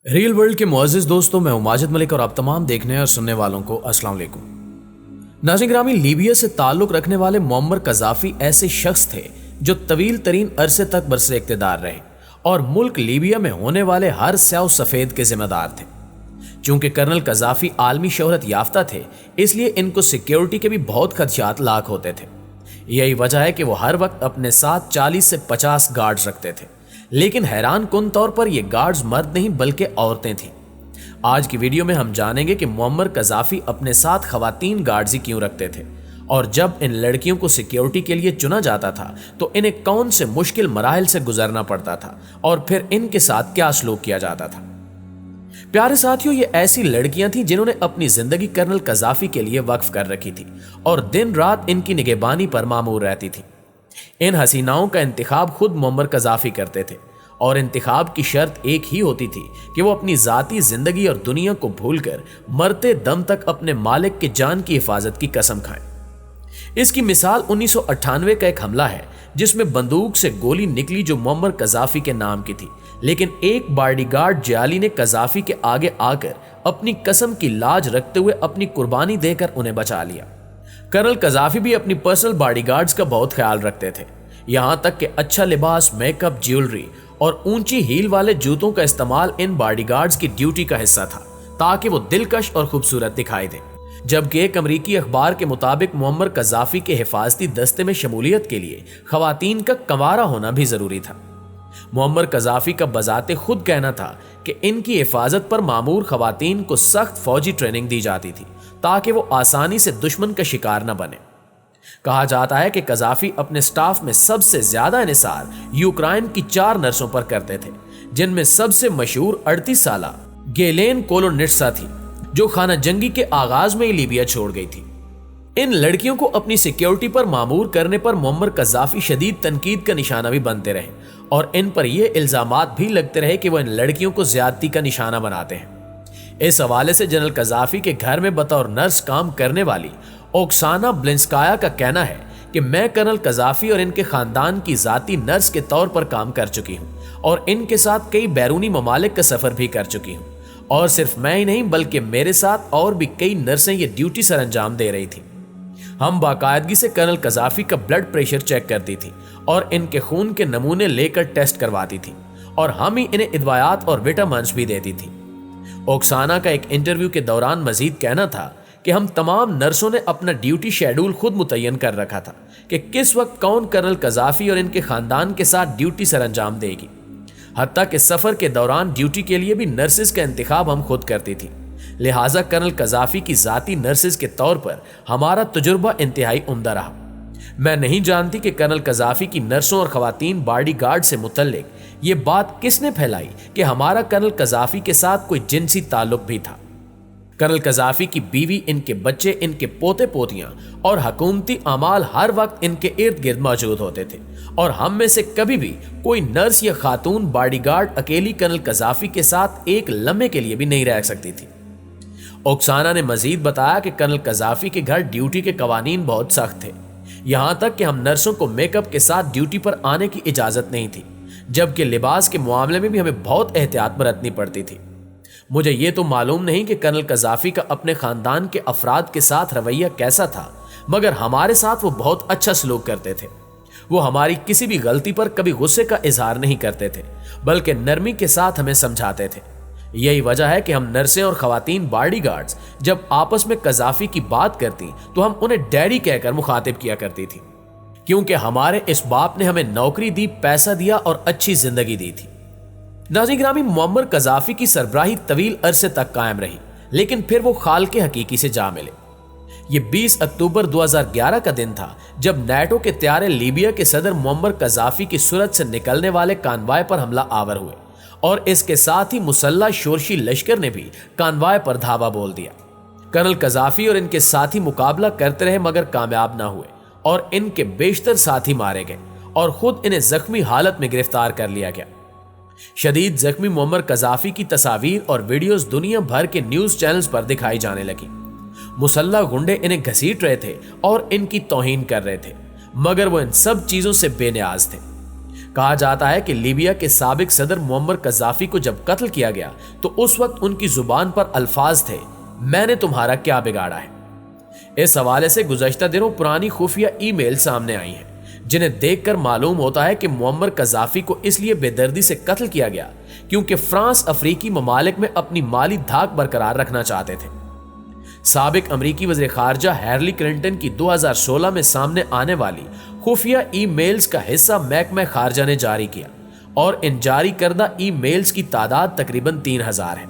Real world के मुअज़्ज़िज़ दोस्तों, मैं हूं माजिद मलिक और आप तमाम देखने और सुनने वालों को अस्सलाम वालेकुम। नाज़रीन ग्रामी, लीबिया से ताल्लुक़ रखने वाले मुअम्मर कज़ाफ़ी ऐसे शख्स थे जो तवील तरीन अरसे तक बरसे इक़्तिदार रहे और मुल्क लीबिया में होने वाले हर स्याह सफ़ेद के जिम्मेदार थे। चूंकि कर्नल कज़ाफ़ी आलमी शोहरत याफ्ता थे, इसलिए इनको सिक्योरिटी के भी बहुत खदशात लाक होते थे। यही वजह है कि वो हर वक्त अपने साथ 40 से 50 गार्ड्स रखते थे। लेकिन हैरान कुन तौर पर ये गार्ड्स मर्द नहीं बल्कि औरतें थीं। आज की वीडियो में हम जानेंगे कि मुअम्मर कज़ाफ़ी अपने साथ ख़वातीन गार्ड्स ही क्यों रखते थे और जब इन लड़कियों को सिक्योरिटी के लिए चुना जाता था तो इन्हें कौन से मुश्किल मराहिल से गुजरना पड़ता था और फिर इनके साथ क्या सलूक किया जाता था। प्यारे साथियों, ये ऐसी लड़कियां थीं जिन्होंने अपनी जिंदगी कर्नल कज़ाफ़ी के लिए वक्फ कर रखी थी और दिन रात इनकी निगहबानी पर मामूर रहती थी। इन हसीनाओं का इंतखाब खुद मुअम्मर कज़ाफ़ी करते थे और इंतखाब की शर्त एक ही होती थी कि वो अपनी ज़ाती ज़िंदगी और दुनिया को भूलकर मरते दम तक अपने मालिक के जान की हिफाजत की कसम खाएं। इसकी मिसाल 1998 का एक हमला है जिसमें बंदूक से गोली निकली जो मुअम्मर कज़ाफ़ी के नाम की थी, लेकिन एक बॉडीगार्ड जयाली ने कज़ाफ़ी के आगे आकर अपनी कसम की लाज रखते हुए अपनी कुर्बानी देकर उन्हें बचा लिया। कर्नल कज़ाफ़ी भी अपनी पर्सनल बॉडीगार्ड्स का बहुत ख्याल रखते थे, यहां तक कि अच्छा लिबास, मेकअप, ज्वेलरी और ऊंची हील वाले जूतों का इस्तेमाल इन बॉडीगार्ड्स की ड्यूटी का हिस्सा था ताकि वो दिलकश और खूबसूरत दिखाई दें। जबकि एक अमरीकी अखबार के मुताबिक मुअम्मर कज़ाफ़ी के हिफाजती दस्ते में शमूलियत के लिए खवातीन का कंवारा होना भी जरूरी था। मुअम्मर कज़ाफ़ी का बजाते खुद कहना था कि इनकी हिफाजत पर मामूर खवातीन को सख्त फौजी ट्रेनिंग दी जाती थी ताकि वो आसानी से दुश्मन का शिकार न बने। कहा जाता है कि कज़ाफ़ी अपने स्टाफ में सबसे ज्यादा इन्हिसार यूक्रेन की 4 नर्सों पर करते थे, जिनमें सबसे मशहूर 38 साला गेलेन कोलोनिट्सा थी जो खाना जंगी के आगाज में ही लीबिया छोड़ गई थी। इन लड़कियों को अपनी सिक्योरिटी पर मामूर करने पर मुअम्मर कज़ाफ़ी शदीद तनकीद का निशाना भी बनते रहे और इन पर यह इल्जामात भी लगते रहे कि वह इन लड़कियों को ज्यादती का निशाना बनाते हैं। इस हवाले से जनरल कज़ाफ़ी के घर में बतौर नर्स काम करने वाली ओक्साना ब्लिंस्काया का कहना है कि मैं कर्नल कज़ाफ़ी और इनके खानदान की जाती नर्स के तौर पर काम कर चुकी हूं और इनके साथ कई बैरूनी ममालिक का सफर भी कर चुकी हूं और सिर्फ मैं ही नहीं बल्कि मेरे साथ और भी कई नर्सें ये ड्यूटी सर अंजाम दे रही थी। हम बाकायदगी से कर्नल कज़ाफ़ी का ब्लड प्रेशर चेक करती थी और इनके खून के नमूने लेकर टेस्ट करवाती थी और हम ही इन्हें इदवायात और विटामिन्स भी देती थी। ओक्साना का एक इंटरव्यू के दौरान मजीद कहना था कि हम तमाम नर्सों ने अपना ड्यूटी शेड्यूल खुद मुतय्यन कर रखा था कि किस वक्त कौन कर्नल कज़ाफ़ी और इनके खानदान के साथ ड्यूटी सर अंजाम देगी। हत्ता कि सफर के दौरान ड्यूटी के लिए भी नर्सेज का इंतखाब हम खुद करती थी। लिहाजा कर्नल कज़ाफ़ी की जाती नर्सेज के तौर पर हमारा तजुर्बा इंतहाई उम्दा रहा। मैं नहीं जानती कि कर्नल कज़ाफ़ी की नर्सों और खवातीन बॉडीगार्ड से मुतल्लिक ये बात किसने फैलाई कि हमारा कर्नल कज़ाफ़ी के साथ कोई जिनसी ताल्लुक भी था। कर्नल कज़ाफ़ी की बीवी, इनके बच्चे, इनके पोते पोतियां और हुकूमती अमाल हर वक्त इनके इर्द गिर्द मौजूद होते थे और हम में से कभी भी कोई नर्स या खातून बॉडीगार्ड अकेली कर्नल कज़ाफ़ी के साथ एक लम्हे के लिए भी नहीं रह सकती थी। ओक्साना ने मजीद बताया कि कर्नल कज़ाफ़ी के घर ड्यूटी के कवानीन बहुत सख्त थे, यहां तक कि हम नर्सों को मेकअप के साथ ड्यूटी पर आने की इजाजत नहीं थी, जबकि लिबास के मामले में भी हमें बहुत एहतियात बरतनी पड़ती थी। मुझे ये तो मालूम नहीं कि कर्नल कज़ाफ़ी का अपने खानदान के अफराद के साथ रवैया कैसा था, मगर हमारे साथ वो बहुत अच्छा सलूक करते थे। वो हमारी किसी भी गलती पर कभी गुस्से का इजहार नहीं करते थे बल्कि नरमी के साथ हमें समझाते थे। यही वजह है कि हम नर्सें और खवातीन बॉडीगार्ड्स जब आपस में कज़ाफ़ी की बात करती तो हम उन्हें डैडी कहकर मुखातिब किया करती थी, क्योंकि हमारे इस बाप ने हमें नौकरी दी, पैसा दिया और अच्छी जिंदगी दी थी। नाज़रीन ग्रामी, मुअम्मर कज़ाफ़ी की सरबराही तवील अरसे तक कायम रही, लेकिन फिर वो खाल के हकीकी से जा मिले। ये 20 अक्टूबर 2011 का दिन था जब नेटो के त्यारे लीबिया के सदर मुअम्मर कज़ाफ़ी की सूरत से निकलने वाले कानवाय पर हमला आवर हुए और इसके साथ ही मुसल्ला शोरशी लश्कर ने भी कानवाय पर धावा बोल दिया। कर्नल कज़ाफ़ी और इनके साथी मुकाबला करते रहे मगर कामयाब ना हुए और इनके बेशतर साथी मारे गए और खुद इन्हें जख्मी हालत में गिरफ्तार कर लिया गया। शदीद जख्मी मुअम्मर कज़ाफ़ी की तस्वीर और वीडियोस दुनिया भर के न्यूज चैनल्स पर दिखाई जाने लगी। मुसल्ला गुंडे इन्हें घसीट रहे थे और इनकी तौहीन कर रहे थे, मगर वो इन सब चीजों से बेनियाज थे। کہا جاتا ہے کہ لیبیا کے سابق صدر معمر قذافی کو جب قتل کیا گیا تو اس وقت ان کی زبان پر الفاظ تھے، میں نے تمہارا کیا بگاڑا ہے۔ اس حوالے سے گزشتہ دنوں پرانی خفیہ ای میل سامنے آئی ہیں جنہیں دیکھ کر معلوم ہوتا ہے کہ معمر قذافی کو اس لیے بے دردی سے قتل کیا گیا کیونکہ فرانس افریقی ممالک میں اپنی مالی دھاک برقرار رکھنا چاہتے تھے۔ سابق امریکی وزیر خارجہ ہیلری کلنٹن کی 2016 میں سامنے آنے والی خفیہ ای میلز کا حصہ محکمہ خارجہ نے جاری کیا اور ان جاری کردہ ای میلز کی تعداد تقریباً 3000 ہے۔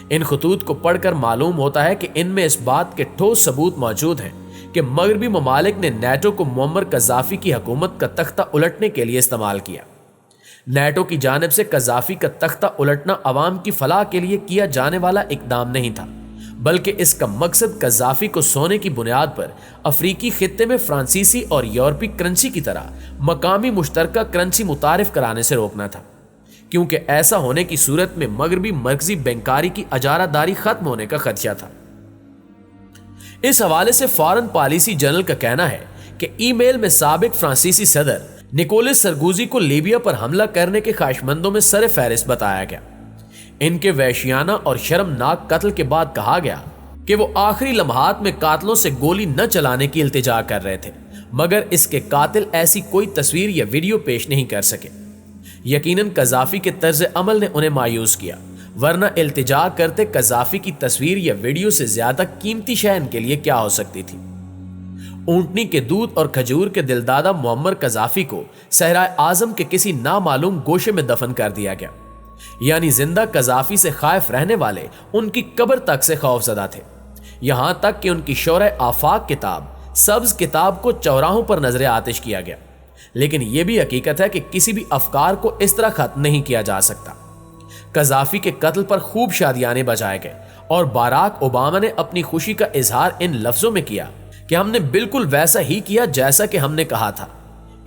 ان خطوط کو پڑھ کر معلوم ہوتا ہے کہ ان میں اس بات کے ٹھوس ثبوت موجود ہیں کہ مغربی ممالک نے نیٹو کو معمر قذافی کی حکومت کا تختہ الٹنے کے لیے استعمال کیا۔ نیٹو کی جانب سے قذافی کا تختہ الٹنا عوام کی فلاح کے لیے کیا جانے والا اقدام نہیں تھا، بلکہ اس کا مقصد قذافی کو سونے کی بنیاد پر افریقی خطے میں فرانسیسی اور یورپی کرنسی کی طرح مقامی مشترکہ کرنسی متعارف کرانے سے روکنا تھا، کیونکہ ایسا ہونے کی صورت میں مغربی مرکزی بینکاری کی اجارہ داری ختم ہونے کا خدشہ تھا۔ اس حوالے سے فارن پالیسی جرنل کا کہنا ہے کہ ای میل میں سابق فرانسیسی صدر نکولس سرگوزی کو لیبیا پر حملہ کرنے کے خواہشمندوں میں سر فہرست بتایا گیا۔ ان کے وحشیانہ اور شرمناک قتل کے بعد کہا گیا کہ وہ آخری لمحات میں قاتلوں سے گولی نہ چلانے کی التجا کر رہے تھے، مگر اس کے قاتل ایسی کوئی تصویر یا ویڈیو پیش نہیں کر سکے۔ یقیناً قذافی کے طرز عمل نے انہیں مایوس کیا، ورنہ التجا کرتے قذافی کی تصویر یا ویڈیو سے زیادہ قیمتی شے ان کے لیے کیا ہو سکتی تھی۔ اونٹنی کے دودھ اور کھجور کے دلدادہ معمر قذافی کو صحرائے اعظم کے کسی نامعلوم گوشے میں دفن کر دیا گیا، یعنی زندہ قذافی سے خائف رہنے والے ان کی قبر تک سے خوف زدہ تھے، یہاں تک کہ ان کی شورۂ آفاق کتاب سبز کتاب کو چوراہوں پر نظر آتش کیا گیا۔ لیکن یہ بھی حقیقت ہے کہ کسی بھی افکار کو اس طرح ختم نہیں کیا جا سکتا۔ قذافی کے قتل پر خوب شادیانے بجائے گئے اور باراک اوباما نے اپنی خوشی کا اظہار ان لفظوں میں کیا کہ ہم نے بالکل ویسا ہی کیا جیسا کہ ہم نے کہا تھا۔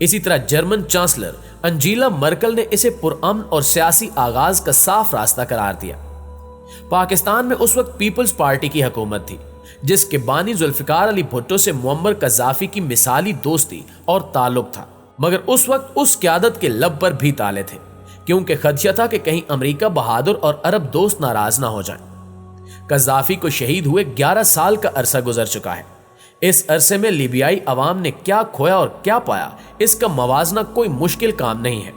اسی طرح جرمن چانسلر انجیلا مرکل نے اسے پرامن اور سیاسی آغاز کا صاف راستہ قرار دیا۔ پاکستان میں اس وقت پیپلز پارٹی کی حکومت تھی جس کے بانی ذوالفقار علی بھٹو سے معمر قذافی کی مثالی دوستی اور تعلق تھا، مگر اس وقت اس قیادت کے لب پر بھی تالے تھے کیونکہ خدشہ تھا کہ کہیں امریکہ بہادر اور عرب دوست ناراض نہ ہو جائیں۔ قذافی کو شہید ہوئے 11 سال کا عرصہ گزر چکا ہے۔ اس عرصے میں لیبیائی عوام نے کیا کھویا اور کیا پایا، اس کا موازنہ کوئی مشکل کام نہیں ہے۔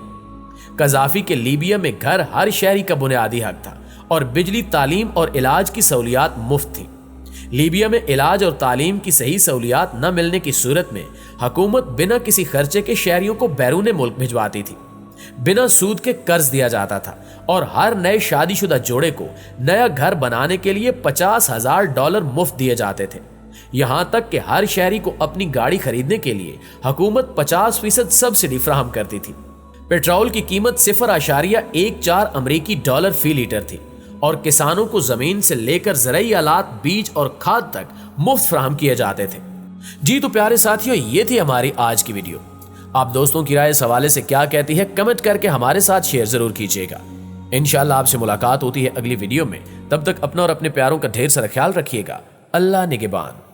قذافی کے لیبیا میں گھر ہر شہری کا بنیادی حق تھا اور بجلی، تعلیم اور علاج کی سہولیات مفت تھی۔ لیبیا میں علاج اور تعلیم کی صحیح سہولیات نہ ملنے کی صورت میں حکومت بنا کسی خرچے کے شہریوں کو بیرون ملک بھجواتی تھی، بنا سود کے قرض دیا جاتا تھا اور ہر نئے شادی شدہ جوڑے کو نیا گھر بنانے کے لیے $50,000 مفت دیے جاتے تھے، یہاں تک کہ ہر شہری کو اپنی گاڑی خریدنے کے لیے حکومت 50% سبسڈی فراہم کرتی تھی۔ پیٹرول کی قیمت $0.14 امریکی فی لیٹر تھی اور کسانوں کو زمین سے لے کر زرعی آلات، بیج اور کھاد تک مفت فراہم کیے جاتے تھے۔ جی تو پیارے ساتھیوں، یہ تھی ہماری آج کی ویڈیو۔ آپ دوستوں کی رائے اس حوالے سے کیا کہتی ہے کمنٹ کر کے ہمارے ساتھ شیئر ضرور کیجیے گا۔ انشاءاللہ آپ سے ملاقات ہوتی ہے اگلی ویڈیو میں، تب تک اپنا اور اپنے پیاروں کا ڈھیر سارا خیال رکھیے گا۔ اللہ نگہبان۔